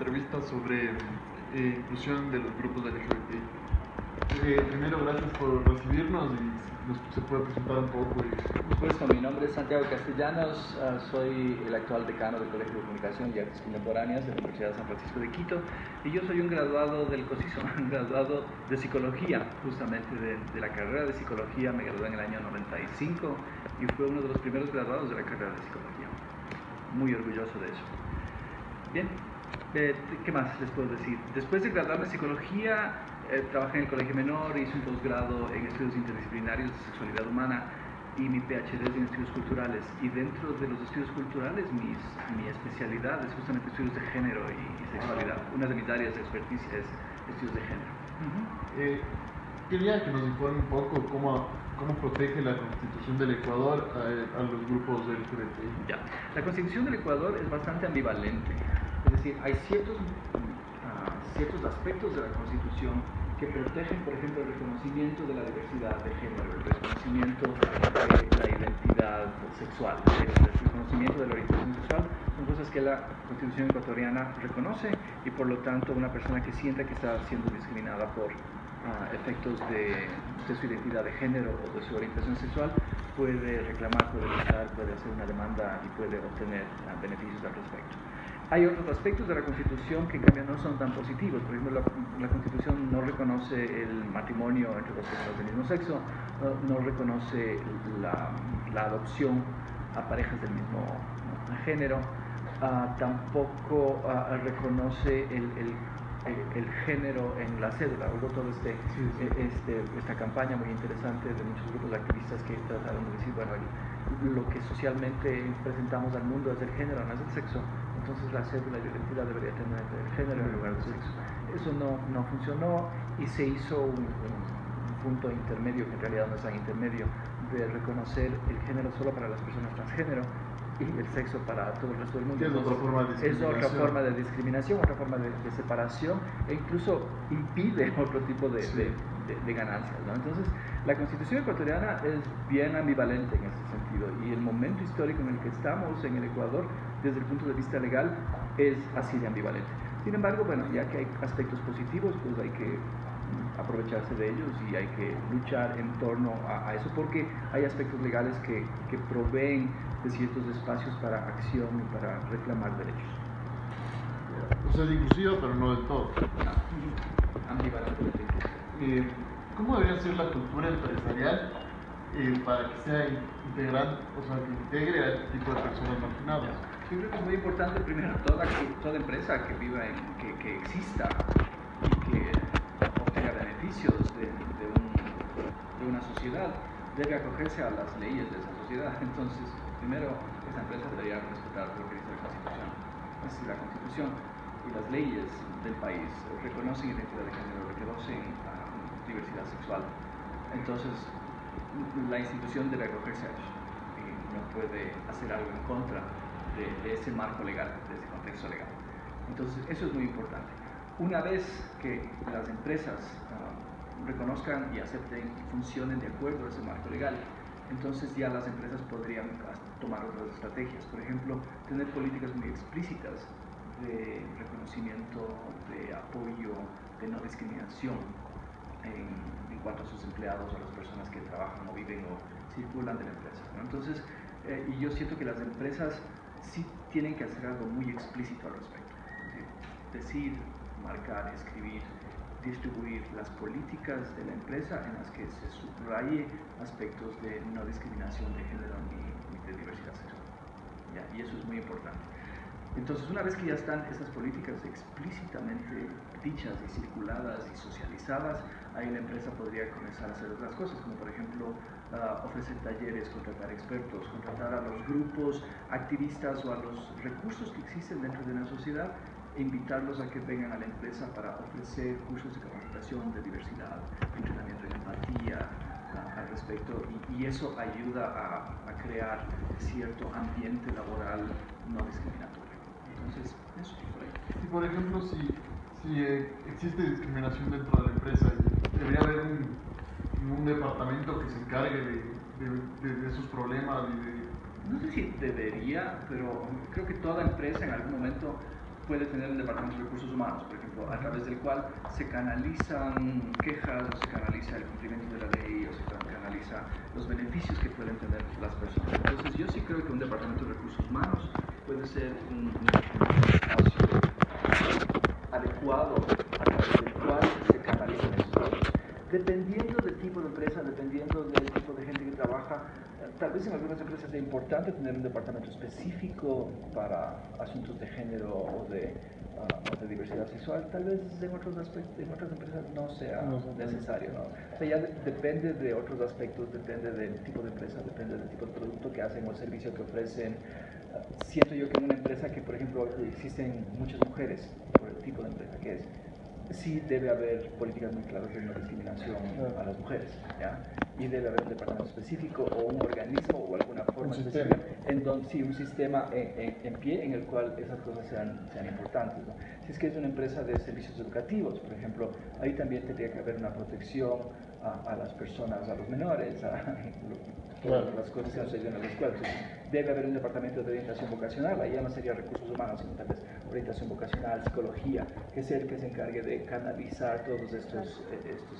entrevista sobre inclusión de los grupos LGBTI. Primero, gracias por recibirnos y se puede presentar un poco. Por supuesto, mi nombre es Santiago Castellanos, soy el actual decano del Colegio de Comunicación y Artes Contemporáneas de la Universidad de San Francisco de Quito, y yo soy un graduado del COSISO, un graduado de Psicología, justamente de la carrera de Psicología. Me gradué en el año 95 y fue uno de los primeros graduados de la carrera de Psicología. Muy orgulloso de eso. Bien, ¿qué más les puedo decir? Después de graduarme en Psicología, trabajé en el Colegio Menor, hice un posgrado en estudios interdisciplinarios de sexualidad humana y mi PhD es en estudios culturales. Y dentro de los estudios culturales, mi especialidad es justamente estudios de género y sexualidad. Una de mis áreas de experticia es estudios de género. Quería que nos informe un poco cómo protege la Constitución del Ecuador a los grupos LGBTI. Ya. La Constitución del Ecuador es bastante ambivalente. Es decir, hay ciertos aspectos de la Constitución que protegen, por ejemplo, el reconocimiento de la diversidad de género, el reconocimiento de la identidad sexual, el reconocimiento de la orientación sexual. Son cosas que la Constitución ecuatoriana reconoce, y por lo tanto una persona que sienta que está siendo discriminada por efectos de su identidad de género o de su orientación sexual puede reclamar, puede luchar, puede hacer una demanda y puede obtener beneficios al respecto. Hay otros aspectos de la Constitución que en cambio no son tan positivos. Por ejemplo, la Constitución no reconoce el matrimonio entre dos personas del mismo sexo, no reconoce la adopción a parejas del mismo género, tampoco reconoce el género en la cédula. Hubo toda esta campaña muy interesante de muchos grupos de activistas que trataron de decir, bueno, lo que socialmente presentamos al mundo es el género, no es el sexo. Entonces la cédula de identidad debería tener el género en lugar del sexo. Eso no funcionó, y se hizo un punto intermedio, que en realidad no es tan intermedio, de reconocer el género solo para las personas transgénero y el sexo para todo el resto del mundo. Es otra forma de discriminación. Es otra forma de discriminación, otra forma de separación, e incluso impide otro tipo de ganancias, ¿no? Entonces, la Constitución ecuatoriana es bien ambivalente en ese sentido, y el momento histórico en el que estamos en el Ecuador, desde el punto de vista legal, es así de ambivalente. Sin embargo, bueno, ya que hay aspectos positivos, pues hay que aprovecharse de ellos y hay que luchar en torno a eso, porque hay aspectos legales que proveen de ciertos espacios para acción y para reclamar derechos. O sea, es inclusivo, pero no del todo. Ambivalente. ¿Cómo debería ser la cultura empresarial para que sea integral, o sea, que integre a este tipo de personas marginadas? Yo creo que es muy importante, primero, toda empresa que viva que exista y que obtenga beneficios de una sociedad debe acogerse a las leyes de esa sociedad. Entonces, primero, esa empresa debería respetar lo que dice la Constitución. Es decir, la Constitución y las leyes del país reconocen identidad de género, reconocen diversidad sexual. Entonces, la institución debe acogerse a eso y no puede hacer algo en contra de ese marco legal, de ese contexto legal. Entonces, eso es muy importante. Una vez que las empresas reconozcan y acepten y funcionen de acuerdo a ese marco legal, entonces ya las empresas podrían tomar otras estrategias. Por ejemplo, tener políticas muy explícitas de reconocimiento, de apoyo, de no discriminación en cuanto a sus empleados o a las personas que trabajan o viven o circulan de la empresa, ¿no? Entonces, y yo siento que las empresas sí tienen que hacer algo muy explícito al respecto. Decir, marcar, escribir, distribuir las políticas de la empresa en las que se subraye aspectos de no discriminación de género ni de diversidad sexual. ¿Ya? Y eso es muy importante. Entonces, una vez que ya están esas políticas explícitamente dichas y circuladas y socializadas, ahí la empresa podría comenzar a hacer otras cosas, como por ejemplo ofrecer talleres, contratar expertos, contratar a los grupos activistas o a los recursos que existen dentro de una sociedad e invitarlos a que vengan a la empresa para ofrecer cursos de capacitación de diversidad, entrenamiento en empatía al respecto, y eso ayuda a crear cierto ambiente laboral no discriminatorio. Entonces, eso por ahí. Y por ejemplo, si existe discriminación dentro de la empresa, debería haber un departamento que se encargue de esos problemas No sé si debería, pero creo que toda empresa en algún momento puede tener un departamento de recursos humanos, por ejemplo, a través del cual se canalizan quejas, o se canaliza el cumplimiento de la ley, o se canaliza los beneficios que pueden tener las personas. Entonces, yo sí creo que un departamento de recursos humanos puede ser un espacio adecuado a través del cual se canalizan esos datos. Dependiendo del tipo de empresa, dependiendo del tipo de gente que trabaja, tal vez en algunas empresas es importante tener un departamento específico para asuntos de género o de diversidad sexual. Tal vez en otros aspectos, en otras empresas no sea necesario, ¿no? O sea, ya depende de otros aspectos, depende del tipo de empresa, depende del tipo de producto que hacen o servicio que ofrecen. Siento yo que en una empresa que, por ejemplo, existen muchas mujeres por el tipo de empresa que es, sí debe haber políticas muy claras de no discriminación a las mujeres, ¿ya? Y debe haber un departamento específico o un organismo o alguna forma específica en donde sí, un sistema en pie en el cual esas cosas sean importantes, ¿no? Si es que es una empresa de servicios educativos, por ejemplo, ahí también tendría que haber una protección a las personas, a los menores, todas las cosas que suceden en las escuelas. Debe haber un departamento de orientación vocacional, ahí ya no sería recursos humanos, sino tal vez orientación vocacional, psicología, que es el que se encargue de canalizar todos estos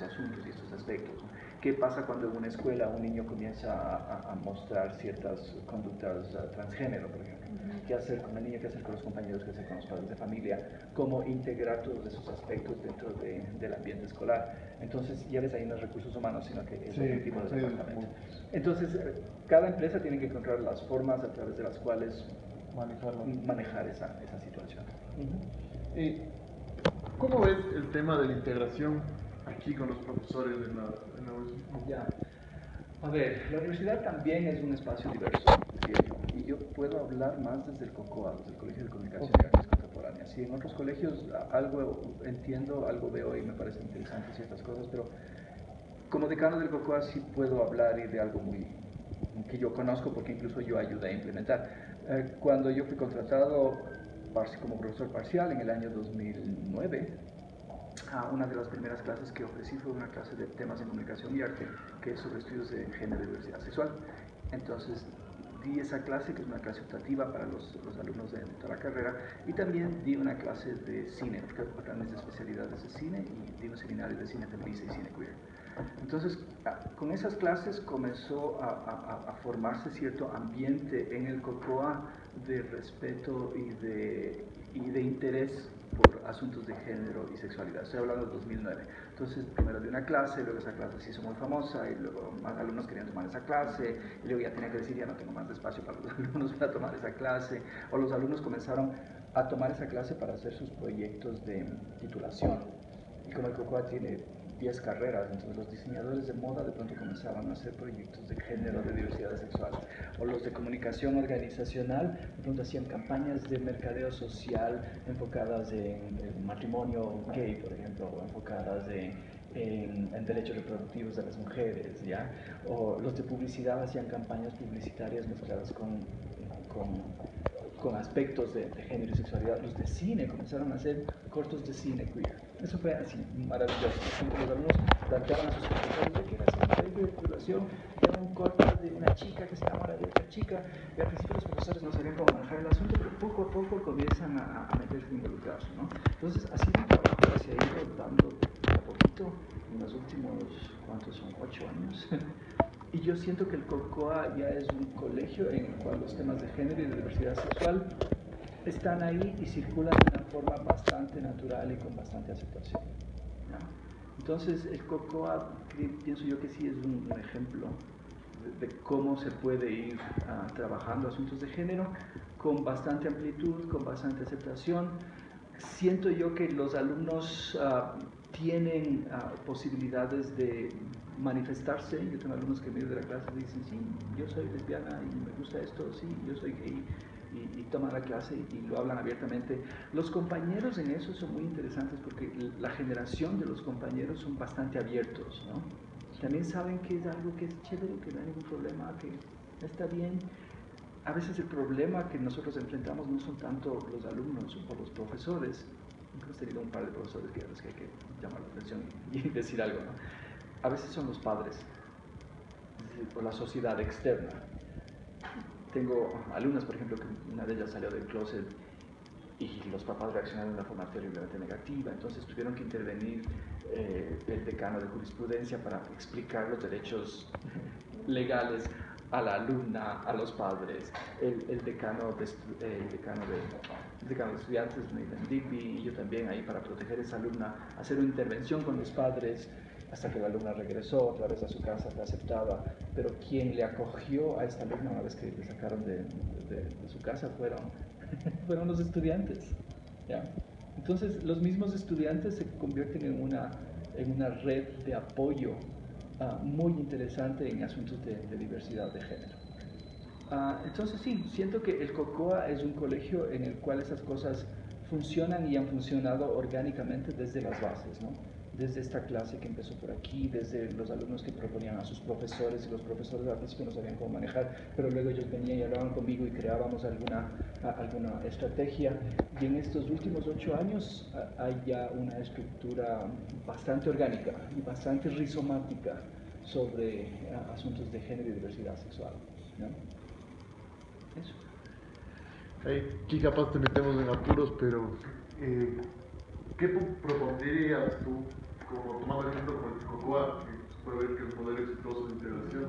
asuntos y estos aspectos, ¿no? ¿Qué pasa cuando en una escuela un niño comienza a mostrar ciertas conductas transgénero, por ejemplo? ¿Qué hacer con el niño? ¿Qué hacer con los compañeros? ¿Qué hacer con los padres de familia? ¿Cómo integrar todos esos aspectos dentro del ambiente escolar? Entonces, ya ves, ahí no es recursos humanos, sino que es otro tipo de departamento. Entonces, cada empresa tiene que encontrar las formas a través de las cuales manejar esa situación. ¿Cómo ves el tema de la integración aquí con los profesores en la USM? Ya. A ver, la universidad también es un espacio diverso, y yo puedo hablar más desde el COCOA, desde el Colegio de Comunicación y Artes Contemporáneas. Sí, en otros colegios algo entiendo, algo veo y me parecen interesantes ciertas cosas, pero como decano del COCOA sí puedo hablar de algo muy que yo conozco porque incluso yo ayudé a implementar. Cuando yo fui contratado como profesor parcial en el año 2009, una de las primeras clases que ofrecí fue una clase de temas en comunicación y arte, que es sobre estudios de género y diversidad sexual. Entonces, di esa clase, que es una clase optativa para los alumnos de toda la carrera, y también di una clase de cine, porque otra de mis especialidades es cine, y di un seminario de cine feminista y cine queer. Entonces, con esas clases comenzó a formarse cierto ambiente en el COCOA de respeto y de interés por asuntos de género y sexualidad. Estoy hablando de 2009. Entonces, primero di una clase, luego esa clase se hizo muy famosa, y luego más alumnos querían tomar esa clase, y luego ya tenía que decir, ya no tengo más espacio para los alumnos para tomar esa clase, o los alumnos comenzaron a tomar esa clase para hacer sus proyectos de titulación. Y como el COCOA tiene 10 carreras, entonces los diseñadores de moda de pronto comenzaban a hacer proyectos de género, de diversidad sexual, o los de comunicación organizacional de pronto hacían campañas de mercadeo social enfocadas en el matrimonio gay, por ejemplo, o enfocadas en derechos reproductivos de las mujeres, ¿ya? O los de publicidad hacían campañas publicitarias mezcladas con aspectos de género y sexualidad. Los de cine comenzaron a hacer cortos de cine queer. Eso fue así, maravilloso. Los alumnos planteaban a sus profesores de que era hacer una titulación, era un corto de una chica que se enamora de otra chica, y al principio los profesores no sabían cómo manejar el asunto, pero poco a poco comienzan a meterse en involucrarse, ¿no? Entonces, así de un trabajo que se ha ido dando a poquito en los últimos, ¿cuántos son? 8 años. Y yo siento que el COCOA ya es un colegio en el cual los temas de género y de diversidad sexual están ahí y circulan de una forma bastante natural y con bastante aceptación, ¿no? Entonces, el COCOA, pienso yo que sí es un ejemplo de cómo se puede ir trabajando asuntos de género con bastante amplitud, con bastante aceptación. Siento yo que los alumnos tienen posibilidades de manifestarse. Yo tengo alumnos que en medio de la clase dicen, sí, yo soy lesbiana y me gusta esto, sí, yo soy gay, y toman la clase y lo hablan abiertamente. Los compañeros en eso son muy interesantes porque la generación de los compañeros son bastante abiertos, ¿no? También saben que es algo que es chévere, que no hay ningún problema, que está bien. A veces el problema que nosotros enfrentamos no son tanto los alumnos o los profesores. Hemos tenido un par de profesores que hay que llamar la atención y decir algo, ¿no? A veces son los padres, es decir, por la sociedad externa. Tengo alumnas, por ejemplo, que una de ellas salió del closet y los papás reaccionaron de una forma terriblemente negativa. Entonces tuvieron que intervenir el decano de jurisprudencia para explicar los derechos legales a la alumna, a los padres, el decano de estudiantes, Nathan Digby, y yo también ahí para proteger a esa alumna, hacer una intervención con los padres hasta que la alumna regresó otra vez a su casa, fue aceptada, pero quien le acogió a esta alumna una vez que le sacaron de su casa fueron los estudiantes, ¿ya? Entonces los mismos estudiantes se convierten en una red de apoyo muy interesante en asuntos de diversidad de género. Entonces sí, siento que el COCOA es un colegio en el cual esas cosas funcionan y han funcionado orgánicamente desde las bases, ¿no? Desde esta clase que empezó por aquí, desde los alumnos que proponían a sus profesores, y los profesores al principio no sabían cómo manejar, pero luego ellos venían y hablaban conmigo y creábamos alguna estrategia. Y en estos últimos 8 años hay ya una estructura bastante orgánica y bastante rizomática sobre asuntos de género y diversidad sexual, ¿no? Eso. Aquí capaz te metemos en apuros, pero ¿qué propondrías tú, como tomando el ejemplo con el COCOA, que puede ver que es un modelo exitoso de integración?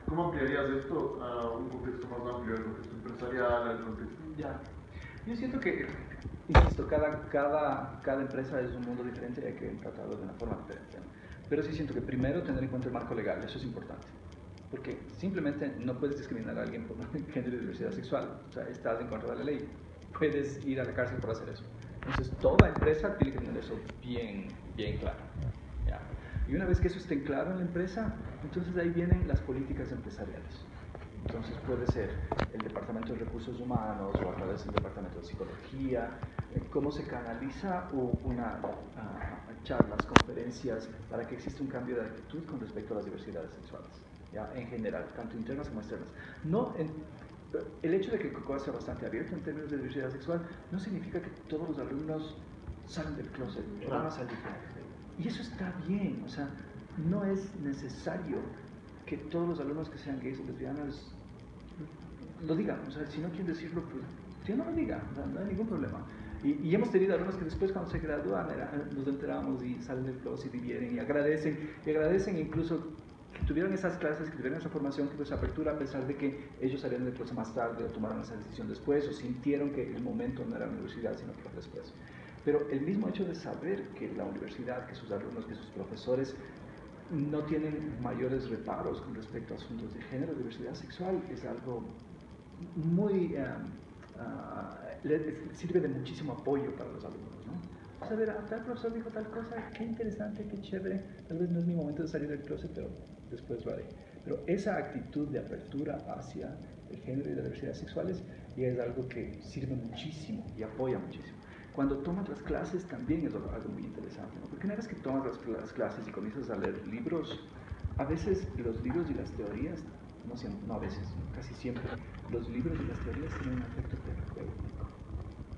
¿Cómo ampliarías esto a un contexto más amplio, al contexto empresarial, al contexto? Ya. Yo siento que, insisto, cada empresa es un mundo diferente y hay que tratarlo de una forma diferente, ¿no? Pero sí siento que primero tener en cuenta el marco legal, eso es importante. Porque simplemente no puedes discriminar a alguien por género y diversidad sexual. O sea, estás en contra de la ley. Puedes ir a la cárcel por hacer eso. Entonces, toda empresa tiene que tener eso bien claro, ¿ya? Y una vez que eso esté claro en la empresa, entonces ahí vienen las políticas empresariales. Entonces puede ser el Departamento de Recursos Humanos o a través del Departamento de Psicología, cómo se canaliza charlas, conferencias, para que exista un cambio de actitud con respecto a las diversidades sexuales, ¿ya? En general, tanto internas como externas. El hecho de que el COCOA sea bastante abierto en términos de diversidad sexual no significa que todos los alumnos salen del closet, van a salir. Y eso está bien, o sea, no es necesario que todos los alumnos que sean gays o lesbianas lo digan. O sea, si no quieren decirlo, pues que no lo digan, no hay ningún problema. Y hemos tenido alumnos que después, cuando se gradúan, nos enteramos y salen del closet y vienen y agradecen incluso que tuvieron esas clases, que tuvieron esa formación, que esa apertura, a pesar de que ellos salieron del closet más tarde o tomaron esa decisión después o sintieron que el momento no era la universidad, sino que fue después. Pero el mismo hecho de saber que la universidad, que sus alumnos, que sus profesores no tienen mayores reparos con respecto a asuntos de género y diversidad sexual es algo muy sirve de muchísimo apoyo para los alumnos, ¿no? Saber, tal profesor dijo tal cosa, qué interesante, qué chévere, tal vez no es mi momento de salir del closet, pero después lo haré. Pero esa actitud de apertura hacia el género y la diversidad sexuales ya es algo que sirve muchísimo y apoya muchísimo. Cuando tomas las clases también es algo muy interesante, ¿no? Porque una vez que tomas las clases y comienzas a leer libros, a veces los libros y las teorías, no a veces, casi siempre, los libros y las teorías tienen un efecto terapéutico,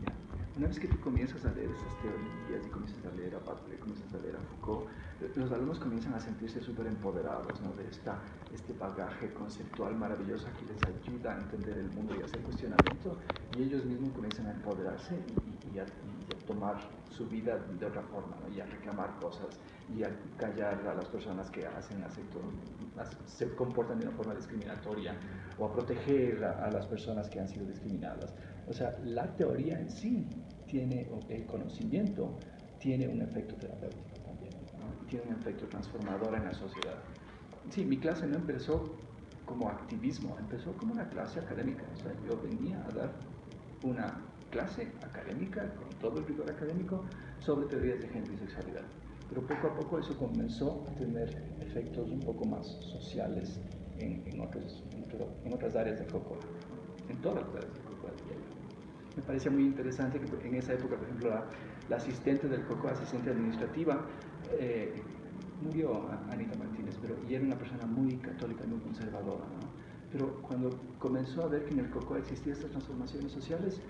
¿ya? Una vez que tú comienzas a leer esas teorías y comienzas a leer a Butler, comienzas a leer a Foucault, los alumnos comienzan a sentirse súper empoderados, ¿no? De este bagaje conceptual maravilloso que les ayuda a entender el mundo y a hacer cuestionamiento, y ellos mismos comienzan a empoderarse y a tomar su vida de otra forma, ¿no? Y a reclamar cosas y a callar a las personas que se comportan de una forma discriminatoria, o a proteger a las personas que han sido discriminadas. O sea, la teoría en sí tiene, el conocimiento tiene un efecto terapéutico también, ¿no? Tiene un efecto transformador en la sociedad. Sí, mi clase no empezó como activismo, empezó como una clase académica. O sea, yo venía a dar una clase académica, con todo el rigor académico, sobre teorías de género y sexualidad. Pero poco a poco eso comenzó a tener efectos un poco más sociales en otras áreas del COCOA, en todas las áreas del COCOA, diría yo. Me parecía muy interesante que en esa época, por ejemplo, la asistente del COCOA, asistente administrativa, murió Anita Martínez, y era una persona muy católica y muy conservadora, ¿no? Pero cuando comenzó a ver que en el COCOA existían estas transformaciones sociales,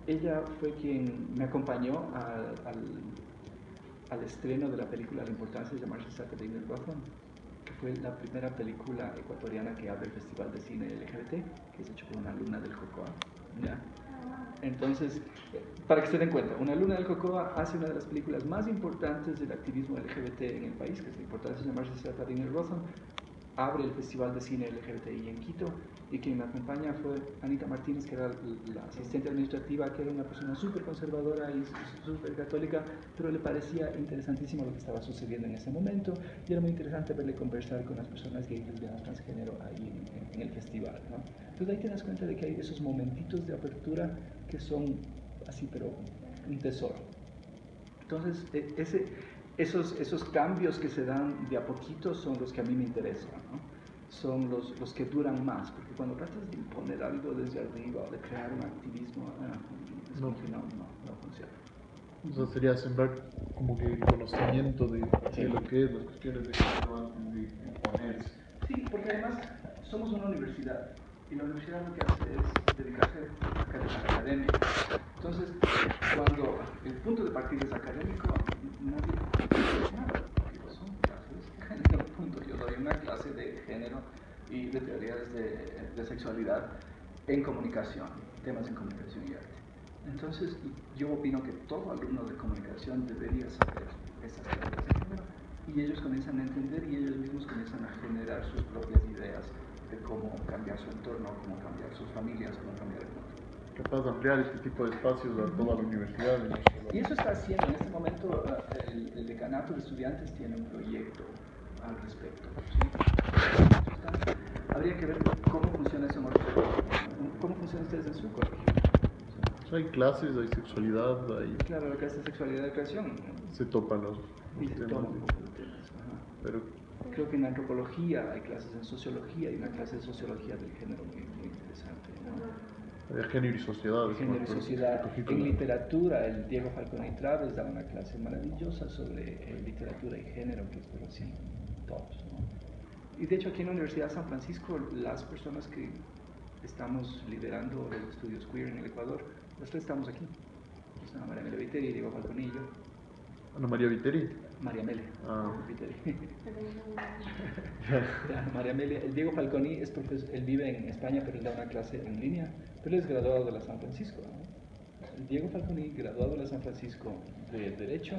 ella fue quien me acompañó al estreno de la película La importancia de llamarse Saturday Night Gotham, que fue la primera película ecuatoriana que abre el Festival de Cine LGBT, que es hecho por una alumna del COCOA, ¿ya? Entonces, para que se den cuenta, Una Luna del Cocoa hace una de las películas más importantes del activismo LGBT en el país, que es la importancia de llamarse Seth Adiner Rotham, abre el Festival de Cine LGBTI en Quito, y quien me acompaña fue Anita Martínez, que era la asistente administrativa, que era una persona súper conservadora y súper católica, pero le parecía interesantísimo lo que estaba sucediendo en ese momento, y era muy interesante verle conversar con las personas gays, lesbianas, transgénero ahí en el festival, ¿no? Entonces ahí te das cuenta de que hay esos momentitos de apertura que son así, pero un tesoro. Entonces, esos cambios que se dan de a poquito son los que a mí me interesan, ¿no? Son los que duran más, porque cuando tratas de imponer algo desde arriba o de crear un activismo, es como que no funciona. O sea, sería sembrar como que conocimiento de lo que es, las cuestiones de género antes de imponerse. Sí, porque además somos una universidad, y la universidad lo que hace es dedicarse a la academia. Entonces, cuando el punto de partida es académico, nadie dice nada, porque son clases de género, punto. Yo doy una clase de género y de teorías de sexualidad en comunicación, temas en comunicación y arte. Entonces, yo opino que todo alumno de comunicación debería saber esas teorías de género, y ellos comienzan a entender y ellos mismos comienzan a generar sus propias ideas de cómo cambiar su entorno, cómo cambiar sus familias, cómo cambiar el mundo. Capaz de ampliar este tipo de espacios a toda la universidad. Y eso está haciendo en este momento. El decanato de estudiantes tiene un proyecto al respecto, ¿sí? Habría que ver cómo funciona eso en otros colegios. ¿Cómo funciona ustedes en su colegio? Hay clases, hay sexualidad, hay... Claro, la clase de sexualidad y creación. Se topan los y se temas. toman un poco de temas. Ajá. Pero creo que en antropología hay clases, en sociología, y una clase de sociología del género muy interesante, ¿no? Género y sociedad. Género y sociedad. En literatura, el Diego Falconi Traves da una clase maravillosa sobre literatura y género, que es pero así, tops, ¿no? Y de hecho aquí en la Universidad de San Francisco, las personas que estamos liderando los estudios queer en el Ecuador, nosotros estamos aquí. Está María Amelia Viteri, Diego Falconi y yo. Ana María Viteri. María Amelia. Ah. Viteri. María Amelia. El Diego Falconi es profesor, él vive en España, pero él da una clase en línea, pero él es graduado de la San Francisco, ¿no? El Diego Falconi, graduado de la San Francisco de Derecho,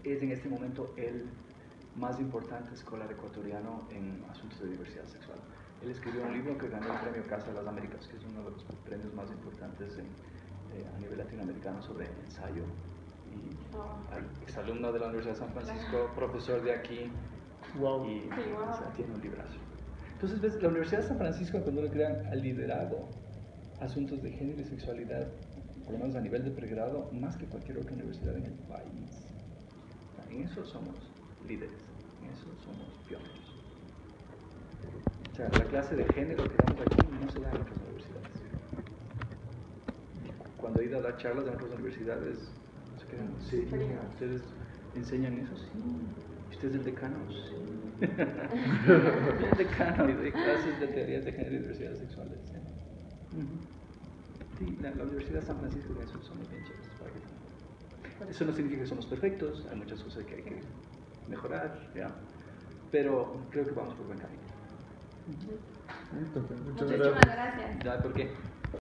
es en este momento el más importante escolar ecuatoriano en asuntos de diversidad sexual. Él escribió un libro que ganó el premio Casa de las Américas, que es uno de los premios más importantes a nivel latinoamericano sobre ensayo. Y exalumno de la Universidad de San Francisco, profesor de aquí, Wow. y o sea, tiene un librazo. Entonces, ves, la Universidad de San Francisco, cuando lo crean, ha liderado asuntos de género y sexualidad, por lo menos a nivel de pregrado, más que cualquier otra universidad en el país. En eso somos líderes, en eso somos pioneros. O sea, la clase de género que damos aquí no se da en otras universidades. Cuando he ido a dar charlas en otras universidades, se quedan, ¿sí? ¿Ustedes enseñan eso? Sí. ¿Usted es el decano? Sí. El decano y doy clases de teorías de género y diversidad sexual. Sí, la Universidad de San Francisco de eso somos bien chéveres. Eso no significa que somos perfectos, hay muchas cosas que hay que mejorar, ¿ya? Pero creo que vamos por buen camino. Muchas Muchísimas gracias. ¿Ya? ¿Por qué?